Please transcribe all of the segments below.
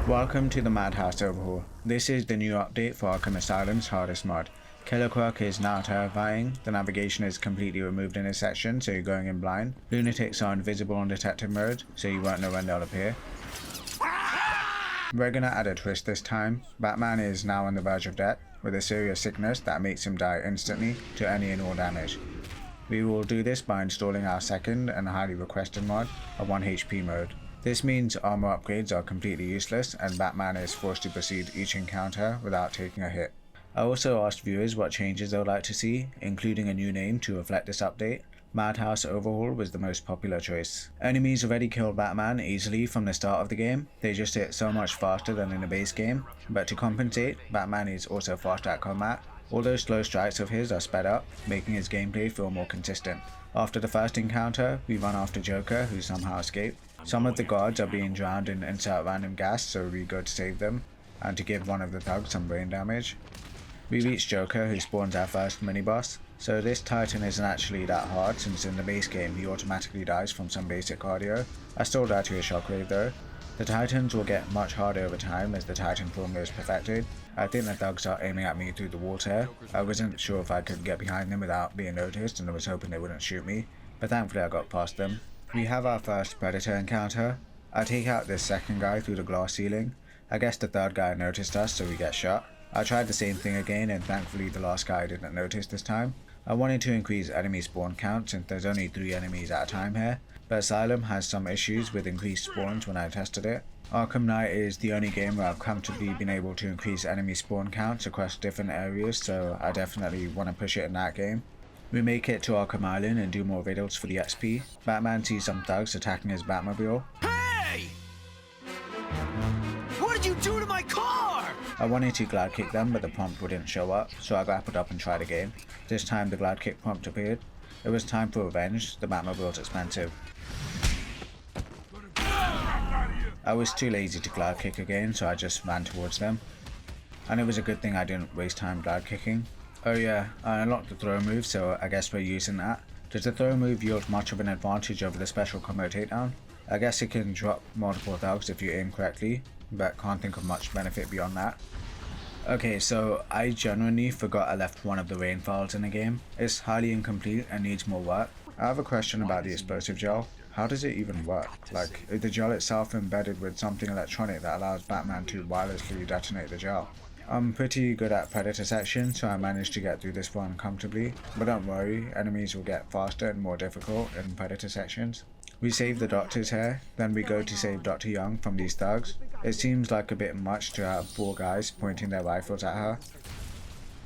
Welcome to the Madhouse Overhaul. This is the new update for Arkham Asylum's hardest mod. Killer Croc is now terrifying, the navigation is completely removed in this section so you're going in blind. Lunatics are invisible on detective mode so you won't know when they'll appear. We're gonna add a twist this time. Batman is now on the verge of death with a serious sickness that makes him die instantly to any and all damage. We will do this by installing our second and highly requested mod, a 1 HP mode. This means armor upgrades are completely useless and Batman is forced to proceed each encounter without taking a hit. I also asked viewers what changes they would like to see, including a new name to reflect this update. Madhouse Overhaul was the most popular choice. Enemies already killed Batman easily from the start of the game, they just hit so much faster than in the base game, but to compensate, Batman is also fast at combat. All those slow strikes of his are sped up, making his gameplay feel more consistent. After the first encounter, we run after Joker, who somehow escaped. Some of the guards are being drowned in insert random gas, so we go to save them, and to give one of the thugs some brain damage. We reach Joker, who spawns our first mini-boss. So this Titan isn't actually that hard, since in the base game he automatically dies from some basic cardio. I still die to a shockwave though. The Titans will get much harder over time as the Titan formula is perfected. I think the thugs are aiming at me through the walls here. I wasn't sure if I could get behind them without being noticed and I was hoping they wouldn't shoot me, but thankfully I got past them. We have our first Predator encounter. I take out this second guy through the glass ceiling. I guess the third guy noticed us so we get shot. I tried the same thing again and thankfully the last guy didn't notice this time. I wanted to increase enemy spawn count since there's only 3 enemies at a time here, but Asylum has some issues with increased spawns when I tested it. Arkham Knight is the only game where I've comfortably been able to increase enemy spawn counts across different areas, so I definitely want to push it in that game. We make it to Arkham Island and do more riddles for the XP. Batman sees some thugs attacking his Batmobile. Hey! What did you do to my car? I wanted to glide kick them but the prompt wouldn't show up, so I grappled up and tried again. This time the glide kick prompt appeared. It was time for revenge, the Batmobile's expensive. I was too lazy to glide kick again so I just ran towards them. And it was a good thing I didn't waste time glide kicking. Oh yeah, I unlocked the throw move so I guess we're using that. Does the throw move yield much of an advantage over the special combo takedown? I guess it can drop multiple thugs if you aim correctly, but can't think of much benefit beyond that. Okay, so I genuinely forgot I left one of the rain files in the game. It's highly incomplete and needs more work. I have a question about the explosive gel. How does it even work? Like, is the gel itself embedded with something electronic that allows Batman to wirelessly detonate the gel? I'm pretty good at Predator section, so I managed to get through this one comfortably, but don't worry, enemies will get faster and more difficult in Predator sections. We save the doctors here, then we go to save Dr. Young from these thugs. It seems like a bit much to have 4 guys pointing their rifles at her.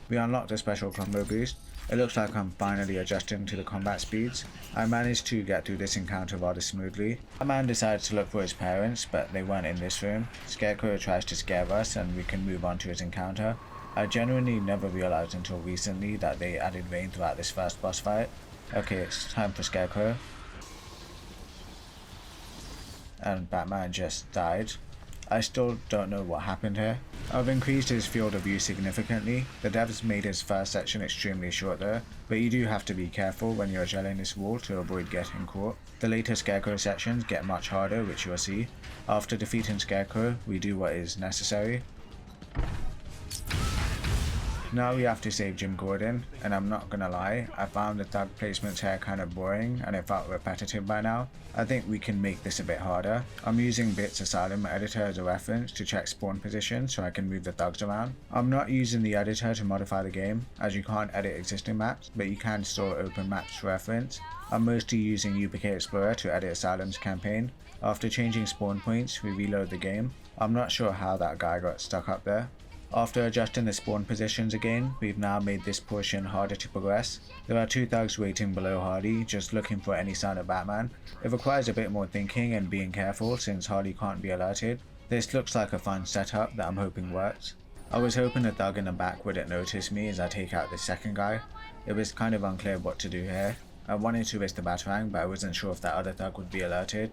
We unlocked a special combo boost. It looks like I'm finally adjusting to the combat speeds. I managed to get through this encounter rather smoothly. A man decides to look for his parents, but they weren't in this room. Scarecrow tries to scare us and we can move on to his encounter. I genuinely never realized until recently that they added rain throughout this first boss fight. Okay, it's time for Scarecrow. And Batman just died. I still don't know what happened here. I've increased his field of view significantly. The devs made his first section extremely short there, but you do have to be careful when you're gelling this wall to avoid getting caught. The later Scarecrow sections get much harder, which you'll see. After defeating Scarecrow, we do what is necessary. Now we have to save Jim Gordon, and I'm not gonna lie, I found the thug placements here kind of boring and it felt repetitive by now. I think we can make this a bit harder. I'm using Bit's Asylum editor as a reference to check spawn position so I can move the thugs around. I'm not using the editor to modify the game, as you can't edit existing maps, but you can store open maps for reference. I'm mostly using UPK Explorer to edit Asylum's campaign. After changing spawn points, we reload the game. I'm not sure how that guy got stuck up there. After adjusting the spawn positions again, we've now made this portion harder to progress. There are 2 thugs waiting below Harley, just looking for any sign of Batman. It requires a bit more thinking and being careful since Harley can't be alerted. This looks like a fun setup that I'm hoping works. I was hoping the thug in the back wouldn't notice me as I take out the second guy. It was kind of unclear what to do here. I wanted to risk the Batarang, but I wasn't sure if that other thug would be alerted.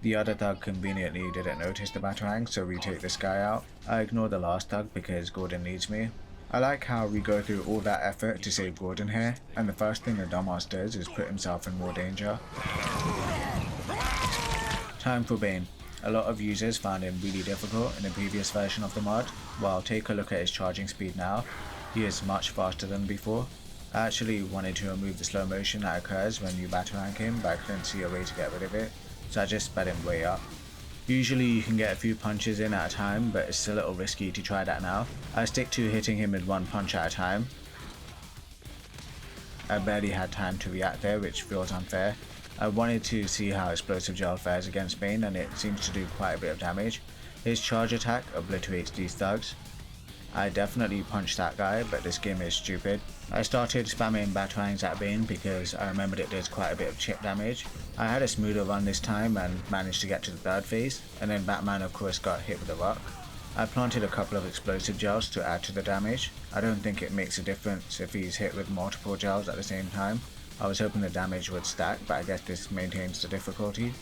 The other thug conveniently didn't notice the Batarang, so we take this guy out. I ignore the last thug because Gordon needs me. I like how we go through all that effort to save Gordon here, and the first thing the dumbass does is put himself in more danger. Time for Bane. A lot of users found him really difficult in the previous version of the mod. Well, take a look at his charging speed now. He is much faster than before. I actually wanted to remove the slow motion that occurs when you batarang him, but I couldn't see a way to get rid of it, so I just sped him way up. Usually you can get a few punches in at a time, but it's a little risky to try that now. I stick to hitting him with one punch at a time. I barely had time to react there, which feels unfair. I wanted to see how Explosive Gel fares against Bane, and it seems to do quite a bit of damage. His charge attack obliterates these thugs. I definitely punched that guy, but this game is stupid. I started spamming batarangs at Bane because I remembered it does quite a bit of chip damage. I had a smoother run this time and managed to get to the third phase, and then Batman of course got hit with a rock. I planted a couple of explosive gels to add to the damage. I don't think it makes a difference if he's hit with multiple gels at the same time. I was hoping the damage would stack, but I guess this maintains the difficulty.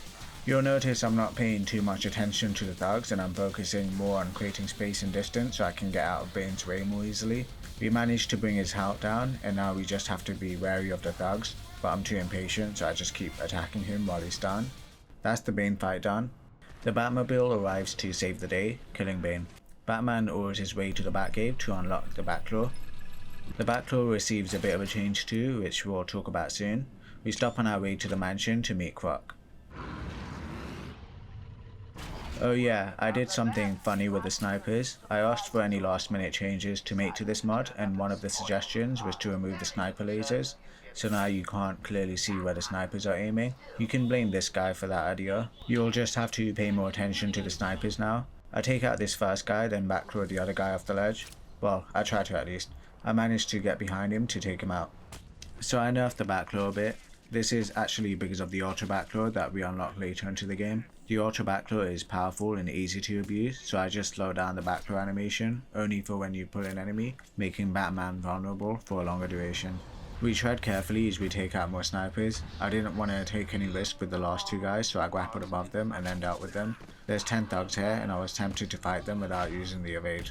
You'll notice I'm not paying too much attention to the thugs, and I'm focusing more on creating space and distance so I can get out of Bane's way more easily. We managed to bring his health down, and now we just have to be wary of the thugs, but I'm too impatient so I just keep attacking him while he's down. That's the Bane fight done. The Batmobile arrives to save the day, killing Bane. Batman orders his way to the Batcave to unlock the Batclaw. The Batclaw receives a bit of a change too, which we'll talk about soon. We stop on our way to the mansion to meet Croc. Oh yeah, I did something funny with the snipers. I asked for any last minute changes to make to this mod, and one of the suggestions was to remove the sniper lasers, so now you can't clearly see where the snipers are aiming. You can blame this guy for that idea. You'll just have to pay more attention to the snipers now. I take out this first guy, then backclaw the other guy off the ledge. Well, I try to at least. I managed to get behind him to take him out. So I nerfed the backclaw a bit. This is actually because of the Ultra Backclaw that we unlock later into the game. The Ultra Backclaw is powerful and easy to abuse, so I just slow down the backclaw animation, only for when you pull an enemy, making Batman vulnerable for a longer duration. We tread carefully as we take out more snipers. I didn't want to take any risk with the last two guys, so I grappled above them and then dealt with them. There's 10 thugs here, and I was tempted to fight them without using the evade.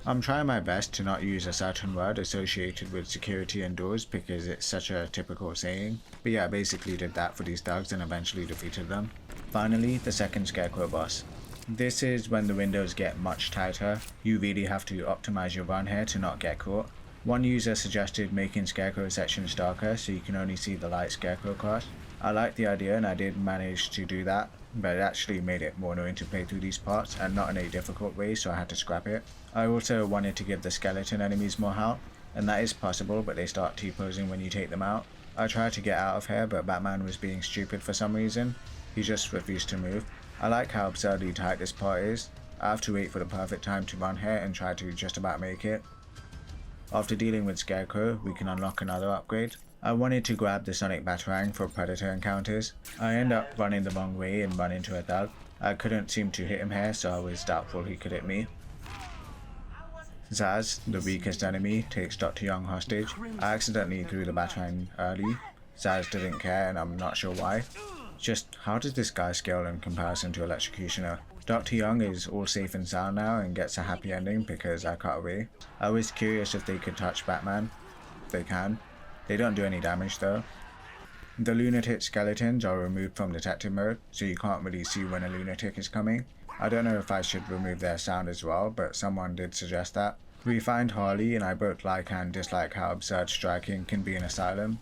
I'm trying my best to not use a certain word associated with security and doors because it's such a typical saying, but yeah, I basically did that for these thugs and eventually defeated them. Finally, the second Scarecrow Boss. This is when the windows get much tighter. You really have to optimize your run here to not get caught. One user suggested making Scarecrow sections darker so you can only see the light Scarecrow cast. I liked the idea and I did manage to do that, but it actually made it more annoying to play through these parts and not in a difficult way, so I had to scrap it. I also wanted to give the skeleton enemies more health, and that is possible, but they start T-posing when you take them out. I tried to get out of here, but Batman was being stupid for some reason. He just refused to move. I like how absurdly tight this part is. I have to wait for the perfect time to run here and try to just about make it. After dealing with Scarecrow, we can unlock another upgrade. I wanted to grab the Sonic Batarang for Predator encounters. I end up running the wrong way and run into a thug. I couldn't seem to hit him here, so I was doubtful he could hit me. Zaz, the weakest enemy, takes Dr. Young hostage. I accidentally threw the Batarang early. Zaz didn't care and I'm not sure why. Just how does this guy scale in comparison to Electrocutioner? Dr. Young is all safe and sound now and gets a happy ending because I cut away. I was curious if they could touch Batman. They can. They don't do any damage though. The Lunatic Skeletons are removed from detective mode, so you can't really see when a lunatic is coming. I don't know if I should remove their sound as well, but someone did suggest that. We find Harley, and I both like and dislike how absurd striking can be in Asylum.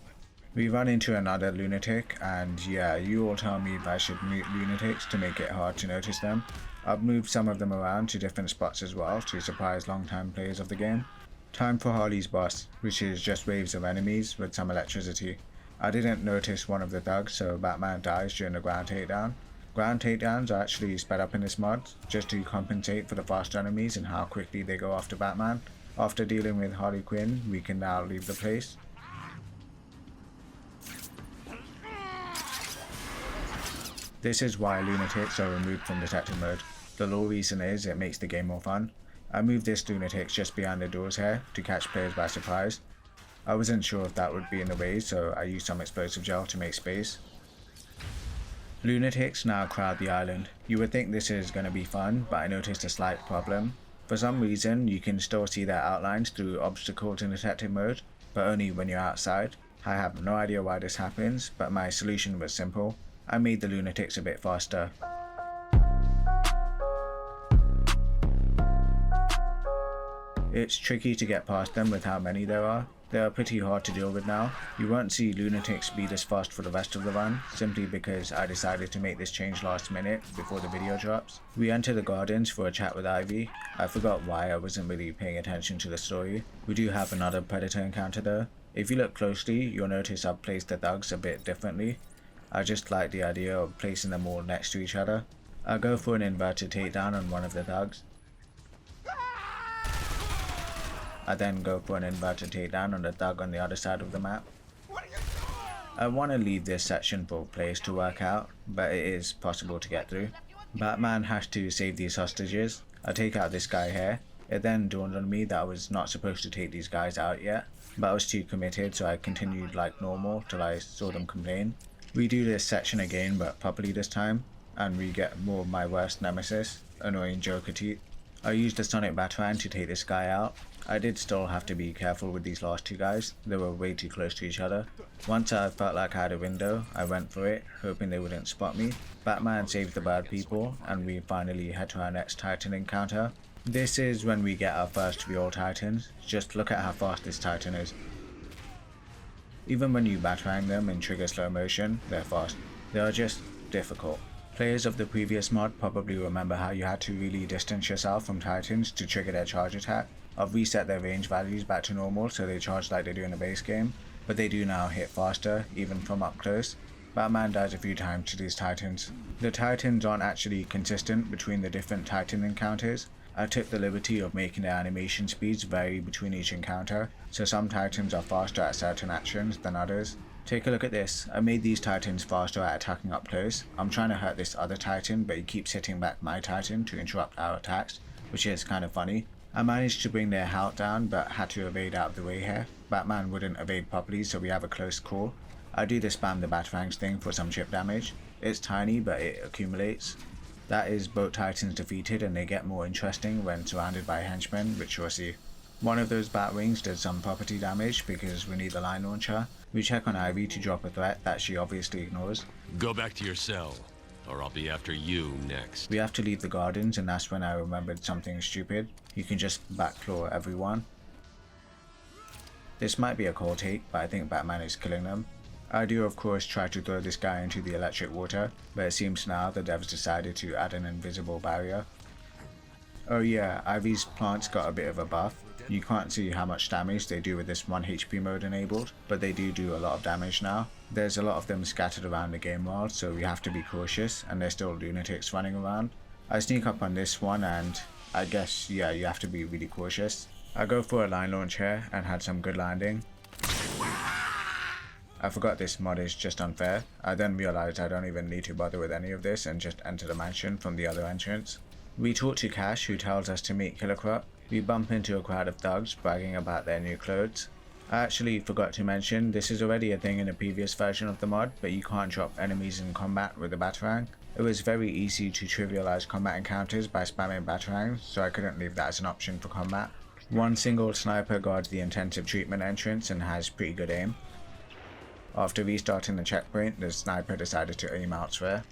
We run into another lunatic, and yeah, you all tell me if I should mute lunatics to make it hard to notice them. I've moved some of them around to different spots as well to surprise long-time players of the game. Time for Harley's boss, which is just waves of enemies with some electricity. I didn't notice one of the thugs, so Batman dies during the ground takedown. Ground takedowns are actually sped up in this mod, just to compensate for the fast enemies and how quickly they go after Batman. After dealing with Harley Quinn, we can now leave the place. This is why lunatics are removed from detective mode. The low reason is it makes the game more fun. I moved this lunatic just behind the doors here to catch players by surprise. I wasn't sure if that would be in the way, so I used some explosive gel to make space. Lunatics now crowd the island. You would think this is going to be fun, but I noticed a slight problem. For some reason, you can still see their outlines through obstacles in detective mode, but only when you're outside. I have no idea why this happens, but my solution was simple. I made the lunatics a bit faster. It's tricky to get past them with how many there are. They are pretty hard to deal with now. You won't see lunatics be this fast for the rest of the run, simply because I decided to make this change last minute before the video drops. We enter the gardens for a chat with Ivy. I forgot why, I wasn't really paying attention to the story. We do have another predator encounter though. If you look closely, you'll notice I've placed the thugs a bit differently. I just like the idea of placing them all next to each other. I go for an inverted takedown on one of the thugs. I then go for an inverted takedown on the thug on the other side of the map. I want to leave this section for players to work out, but it is possible to get through. Batman has to save these hostages. I take out this guy here. It then dawned on me that I was not supposed to take these guys out yet, but I was too committed, so I continued like normal till I saw them complain. We do this section again, but properly this time, and we get more of my worst nemesis, annoying Joker Teeth. I used the Sonic Batarang to take this guy out. I did still have to be careful with these last two guys, they were way too close to each other. Once I felt like I had a window, I went for it, hoping they wouldn't spot me. Batman saved the bad people, and we finally head to our next Titan encounter. This is when we get our first real Titans. Just look at how fast this Titan is. Even when you Batarang them in trigger slow motion, they're fast. They are just difficult. Players of the previous mod probably remember how you had to really distance yourself from Titans to trigger their charge attack. I've reset their range values back to normal so they charge like they do in the base game, but they do now hit faster, even from up close. Batman dies a few times to these Titans. The Titans aren't actually consistent between the different Titan encounters. I took the liberty of making their animation speeds vary between each encounter, so some Titans are faster at certain actions than others. Take a look at this. I made these Titans faster at attacking up close. I'm trying to hurt this other Titan, but he keeps hitting back my Titan to interrupt our attacks, which is kind of funny. I managed to bring their health down, but had to evade out of the way here. Batman wouldn't evade properly, so we have a close call. I do the spam the Batarangs thing for some chip damage. It's tiny, but it accumulates. That is both Titans defeated, and they get more interesting when surrounded by henchmen, which you'll see. One of those Batwings did some property damage because we need the line launcher. We check on Ivy to drop a threat that she obviously ignores. Go back to your cell, or I'll be after you next. We have to leave the gardens, and that's when I remembered something stupid. You can just backclaw everyone. This might be a cold take, but I think Batman is killing them. I do of course try to throw this guy into the electric water, but it seems now the devs decided to add an invisible barrier. Oh yeah, Ivy's plants got a bit of a buff. You can't see how much damage they do with this 1 HP mode enabled, but they do a lot of damage now. There's a lot of them scattered around the game world, so we have to be cautious, and there's still lunatics running around. I sneak up on this one, and I guess, yeah, you have to be really cautious. I go for a line launch here, and had some good landing. I forgot this mod is just unfair. I then realized I don't even need to bother with any of this and just enter the mansion from the other entrance. We talk to Cash, who tells us to meet Killer Croc. We bump into a crowd of thugs bragging about their new clothes. I actually forgot to mention, this is already a thing in a previous version of the mod, but you can't drop enemies in combat with a Batarang. It was very easy to trivialize combat encounters by spamming Batarangs, so I couldn't leave that as an option for combat. One single sniper guards the intensive treatment entrance and has pretty good aim. After restarting the checkpoint, the sniper decided to aim elsewhere.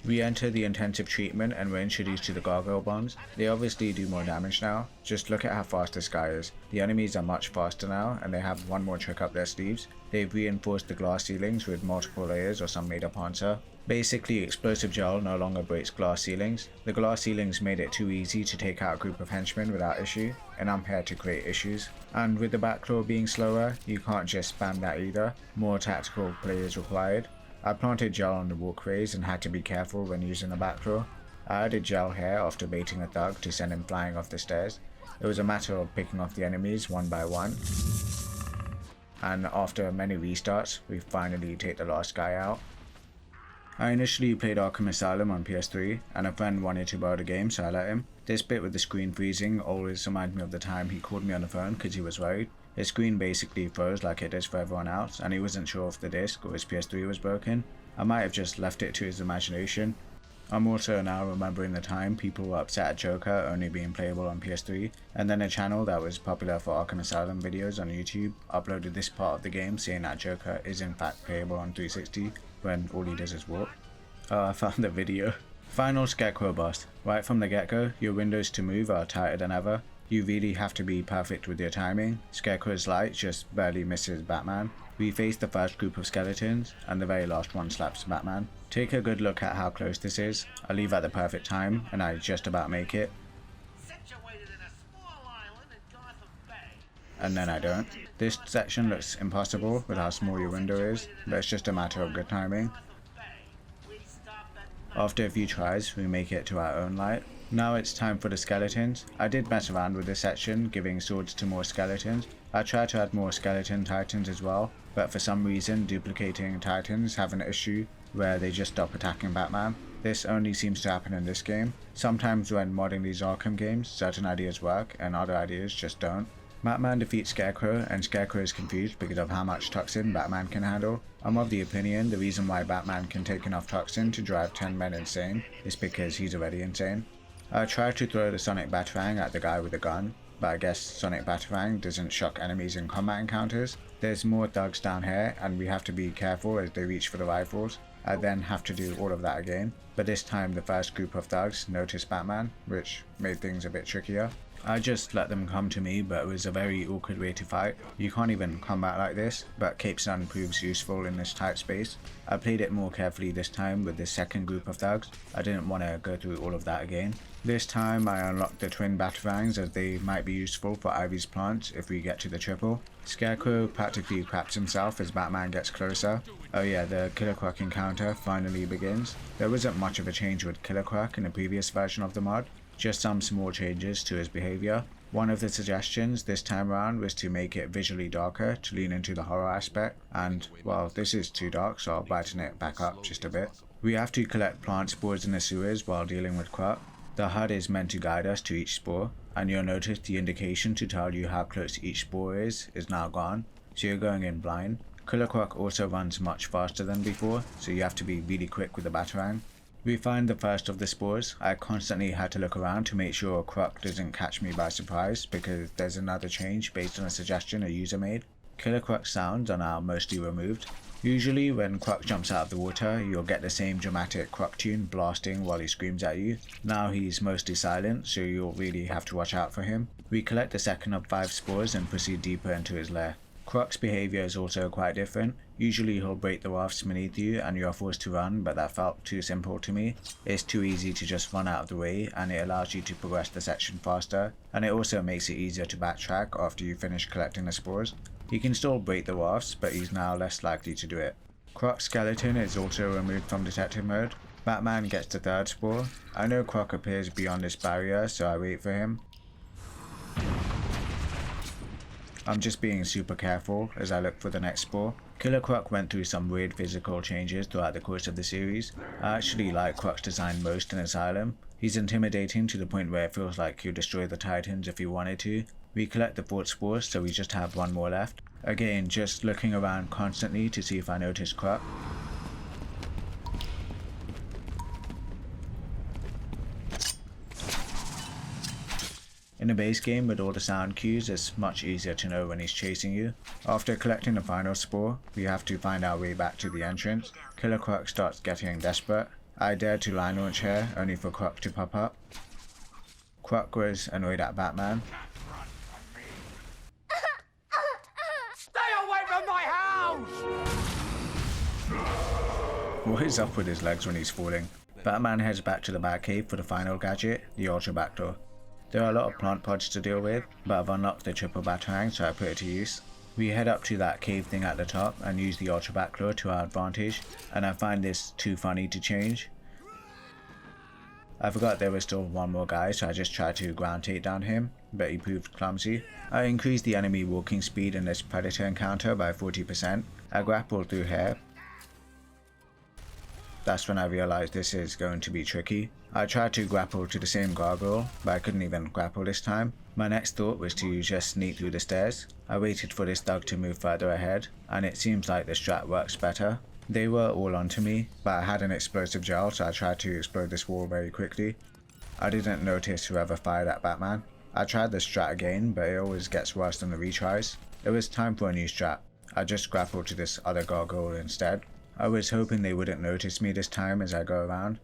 We enter the intensive treatment and we're introduced to the gargoyle bombs. They obviously do more damage now. Just look at how fast this guy is. The enemies are much faster now, and they have one more trick up their sleeves. They've reinforced the glass ceilings with multiple layers or some made up answer. Basically, explosive gel no longer breaks glass ceilings. The glass ceilings made it too easy to take out a group of henchmen without issue, and I'm here to create issues. And with the backclaw being slower, you can't just spam that either. More tactical play is required. I planted gel on the walkways and had to be careful when using the backclaw. I added gel here after baiting a thug to send him flying off the stairs. It was a matter of picking off the enemies one by one. And after many restarts, we finally take the last guy out. I initially played Arkham Asylum on PS3, and a friend wanted to borrow the game, so I let him. This bit with the screen freezing always reminds me of the time he called me on the phone because he was worried. His screen basically froze like it does for everyone else, and he wasn't sure if the disc or his PS3 was broken. I might have just left it to his imagination. I'm also now remembering the time people were upset at Joker only being playable on PS3, and then a channel that was popular for Arkham Asylum videos on YouTube uploaded this part of the game saying that Joker is in fact playable on 360 when all he does is walk. Oh, I found the video. Final Scarecrow Boss. Right from the get-go, your windows to move are tighter than ever. You really have to be perfect with your timing. Scarecrow's light just barely misses Batman. We face the first group of skeletons, and the very last one slaps Batman. Take a good look at how close this is. I leave at the perfect time, and I just about make it. Situated in a small island in Gotham Bay. And then I don't. This section looks impossible with how small your window is, but it's just a matter of good timing. After a few tries, we make it to our own light. Now it's time for the skeletons. I did mess around with this section, giving swords to more skeletons. I tried to add more skeleton titans as well, but for some reason duplicating titans have an issue where they just stop attacking Batman. This only seems to happen in this game. Sometimes when modding these Arkham games, certain ideas work and other ideas just don't. Batman defeats Scarecrow, and Scarecrow is confused because of how much toxin Batman can handle. I'm of the opinion the reason why Batman can take enough toxin to drive 10 men insane is because he's already insane. I tried to throw the Sonic Batarang at the guy with the gun, but I guess Sonic Batarang doesn't shock enemies in combat encounters. There's more thugs down here, and we have to be careful as they reach for the rifles. I then have to do all of that again, but this time the first group of thugs noticed Batman, which made things a bit trickier. I just let them come to me, but it was a very awkward way to fight. You can't even combat like this, but Cape Sun proves useful in this tight space. I played it more carefully this time with this second group of thugs. I didn't want to go through all of that again. This time I unlocked the twin Batarangs as they might be useful for Ivy's plants if we get to the triple. Scarecrow practically craps himself as Batman gets closer. Oh yeah, the Killer Croc encounter finally begins. There wasn't much of a change with Killer Croc in the previous version of the mod. Just some small changes to his behavior. One of the suggestions this time around was to make it visually darker to lean into the horror aspect, and well, this is too dark, so I'll brighten it back up just a bit. We have to collect plant spores in the sewers while dealing with Croc. The HUD is meant to guide us to each spore, and you'll notice the indication to tell you how close each spore is now gone, so you're going in blind. Killer Croc also runs much faster than before, so you have to be really quick with the Batarang. We find the first of the spores. I constantly had to look around to make sure Croc doesn't catch me by surprise because there's another change based on a suggestion a user made. Killer Croc sounds are now mostly removed. Usually when Croc jumps out of the water, you'll get the same dramatic Croc tune blasting while he screams at you. Now he's mostly silent, so you'll really have to watch out for him. We collect the second of 5 spores and proceed deeper into his lair. Croc's behavior is also quite different. Usually he'll break the rafts beneath you and you're forced to run, but that felt too simple to me. It's too easy to just run out of the way, and it allows you to progress the section faster, and it also makes it easier to backtrack after you finish collecting the spores. He can still break the rafts, but he's now less likely to do it. Croc's skeleton is also removed from detective mode. Batman gets the third spore. I know Croc appears beyond this barrier, so I wait for him. I'm just being super careful as I look for the next spore. Killer Croc went through some weird physical changes throughout the course of the series. I actually like Croc's design most in Asylum. He's intimidating to the point where it feels like he'll destroy the Titans if he wanted to. We collect the 4th spore, so we just have 1 more left. Again, just looking around constantly to see if I notice Croc. In the base game with all the sound cues, it's much easier to know when he's chasing you. After collecting the final spore, we have to find our way back to the entrance. Killer Croc starts getting desperate. I dare to line launch here, only for Croc to pop up. Croc was annoyed at Batman. Stay away from my house! What is up with his legs when he's falling? Batman heads back to the Batcave for the final gadget, the Ultra Backdoor. There are a lot of plant pods to deal with, but I've unlocked the triple Batarang, so I put it to use. We head up to that cave thing at the top and use the Ultra Backdoor to our advantage, and I find this too funny to change. I forgot there was still 1 more guy, so I just tried to ground take down him, but he proved clumsy. I increased the enemy walking speed in this Predator encounter by 40%. I grappled through here. That's when I realized this is going to be tricky. I tried to grapple to the same gargoyle, but I couldn't even grapple this time. My next thought was to just sneak through the stairs. I waited for this thug to move further ahead, and it seems like the strat works better. They were all onto me, but I had an explosive gel, so I tried to explode this wall very quickly. I didn't notice whoever fired at Batman. I tried the strat again, but it always gets worse than the retries. It was time for a new strat. I just grappled to this other gargoyle instead. I was hoping they wouldn't notice me this time as I go around.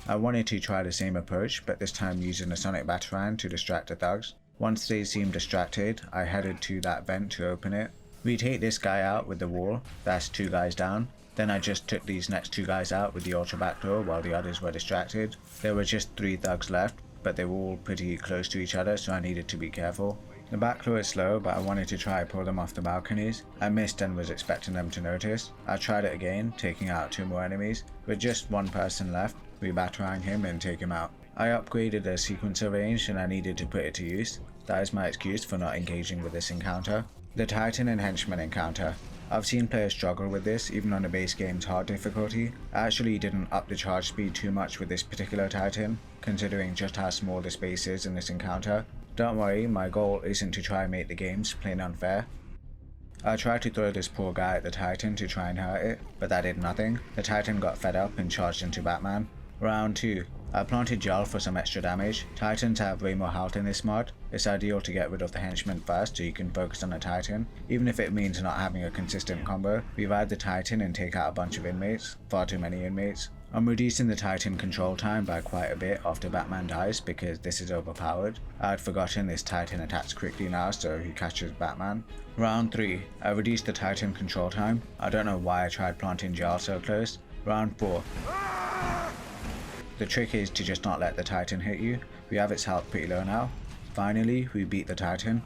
I wanted to try the same approach, but this time using the Sonic Batarang to distract the thugs. Once they seemed distracted, I headed to that vent to open it. We take this guy out with the wall, that's 2 guys down. Then I just took these next 2 guys out with the ultra backdoor while the others were distracted. There were just 3 thugs left, but they were all pretty close to each other, so I needed to be careful. The backdoor is slow, but I wanted to try pull them off the balconies. I missed and was expecting them to notice. I tried it again, taking out 2 more enemies. With just 1 person left, we batarang him and take him out. I upgraded the sequencer range and I needed to put it to use. That is my excuse for not engaging with this encounter. The Titan and Henchmen encounter. I've seen players struggle with this even on the base game's hard difficulty. I actually didn't up the charge speed too much with this particular Titan, considering just how small the space is in this encounter. Don't worry, my goal isn't to try and make the games plain unfair. I tried to throw this poor guy at the Titan to try and hurt it, but that did nothing. The Titan got fed up and charged into Batman. Round 2. I planted gel for some extra damage. Titans have way more health in this mod. It's ideal to get rid of the henchmen first so you can focus on the Titan, even if it means not having a consistent combo. Revive the Titan and take out a bunch of inmates. Far too many inmates. I'm reducing the Titan control time by quite a bit after Batman dies because this is overpowered. I had forgotten this Titan attacks quickly now so he catches Batman. Round 3. I reduced the Titan control time. I don't know why I tried planting gel so close. Round 4. The trick is to just not let the Titan hit you. We have its health pretty low now. Finally, we beat the Titan.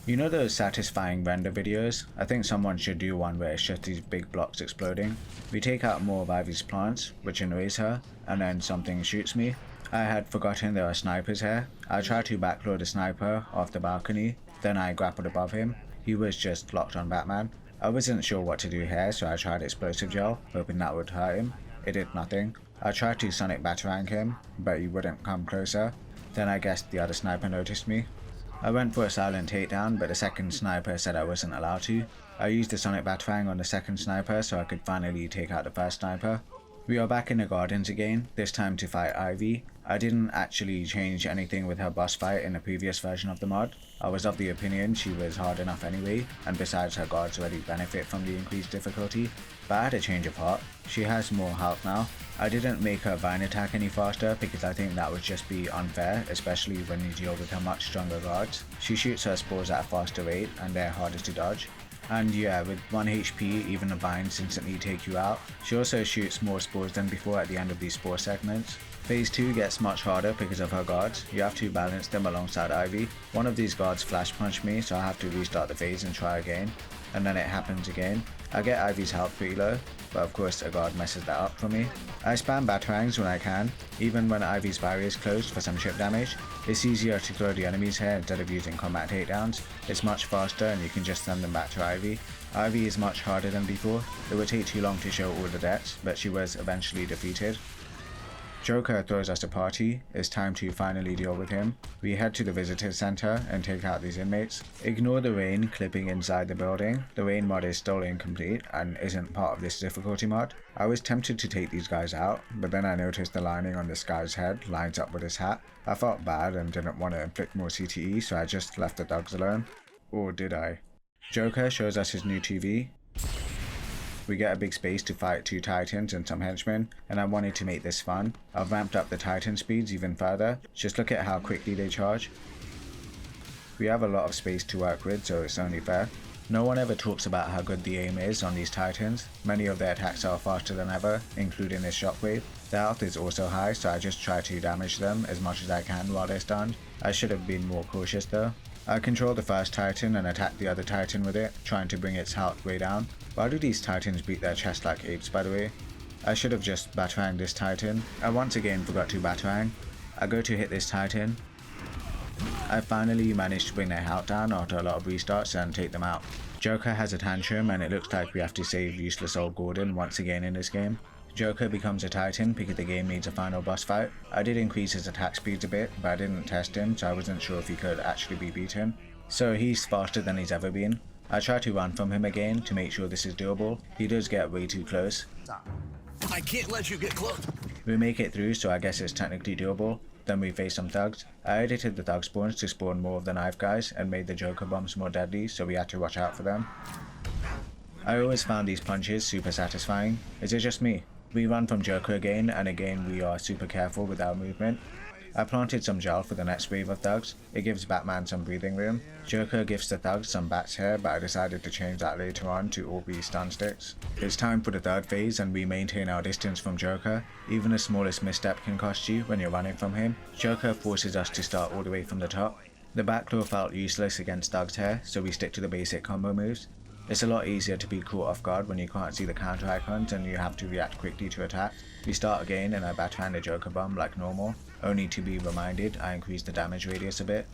You know those satisfying render videos? I think someone should do one where it's just these big blocks exploding. We take out more of Ivy's plants, which annoys her, and then something shoots me. I had forgotten there are snipers here. I tried to backload the sniper off the balcony, then I grappled above him. He was just locked on Batman. I wasn't sure what to do here, so I tried explosive gel, hoping that would hurt him. It did nothing. I tried to Sonic Batarang him, but he wouldn't come closer. Then I guess the other sniper noticed me. I went for a silent takedown, but the second sniper said I wasn't allowed to. I used the Sonic Batarang on the second sniper so I could finally take out the first sniper. We are back in the gardens again, this time to fight Ivy. I didn't actually change anything with her boss fight in the previous version of the mod. I was of the opinion she was hard enough anyway, and besides her guards already benefit from the increased difficulty. But I had a change of heart. She has more health now. I didn't make her vine attack any faster because I think that would just be unfair, especially when you deal with her much stronger guards. She shoots her spores at a faster rate and they're harder to dodge. And yeah, with 1 HP, even the vines instantly take you out. She also shoots more spores than before at the end of these spore segments. Phase 2 gets much harder because of her guards. You have to balance them alongside Ivy. One of these guards flash punched me, so I have to restart the phase and try again. And then it happens again. I get Ivy's health pretty low, but of course a guard messes that up for me. I spam batarangs when I can, even when Ivy's barrier is closed for some chip damage. It's easier to throw the enemies here instead of using combat takedowns. It's much faster and you can just send them back to Ivy. Ivy is much harder than before. It would take too long to show all the deaths, but she was eventually defeated. Joker throws us a party. It's time to finally deal with him. We head to the visitor center and take out these inmates. Ignore the rain clipping inside the building. The rain mod is still incomplete and isn't part of this difficulty mod. I was tempted to take these guys out, but then I noticed the lining on this guy's head lines up with his hat. I felt bad and didn't want to inflict more CTE, so I just left the thugs alone. Or did I? Joker shows us his new TV. We get a big space to fight 2 titans and some henchmen, and I wanted to make this fun. I've ramped up the titan speeds even further. Just look at how quickly they charge. We have a lot of space to work with, so it's only fair. No one ever talks about how good the aim is on these titans. Many of their attacks are faster than ever, including this shockwave. Their health is also high, so I just try to damage them as much as I can while they're stunned. I should have been more cautious though. I control the first titan and attack the other titan with it, trying to bring its health way down. Why do these titans beat their chest like apes, by the way? I should have just bataranged this titan. I once again forgot to batarang. I go to hit this titan. I finally managed to bring their health down after a lot of restarts and take them out. Joker has a tantrum and it looks like we have to save useless old Gordon once again in this game. Joker becomes a titan because the game needs a final boss fight. I did increase his attack speeds a bit, but I didn't test him, so I wasn't sure if he could actually be beaten. So he's faster than he's ever been. I try to run from him again to make sure this is doable. He does get way too close. I can't let you get close. We make it through, so I guess it's technically doable. Then we face some thugs. I edited the thug spawns to spawn more of the knife guys and made the Joker bombs more deadly, so we had to watch out for them. I always found these punches super satisfying. Is it just me? We run from Joker again, and again we are super careful with our movement. I planted some gel for the next wave of thugs. It gives Batman some breathing room. Joker gives the thugs some bats hair, but I decided to change that later on to all be stun sticks. It's time for the third phase, and we maintain our distance from Joker. Even the smallest misstep can cost you when you're running from him. Joker forces us to start all the way from the top. The backdoor felt useless against thugs hair, so we stick to the basic combo moves. It's a lot easier to be caught off guard when you can't see the counter icons and you have to react quickly to attacks. We start again and I backhand the Joker bomb like normal, only to be reminded I increased the damage radius a bit.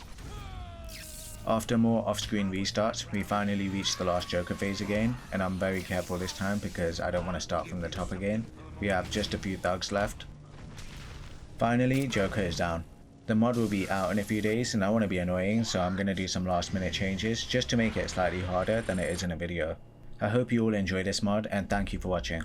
After more off-screen restarts, we finally reach the last Joker phase again, and I'm very careful this time because I don't want to start from the top again. We have just a few thugs left. Finally, Joker is down. The mod will be out in a few days and I want to be annoying, so I'm going to do some last minute changes just to make it slightly harder than it is in a video. I hope you all enjoy this mod and thank you for watching.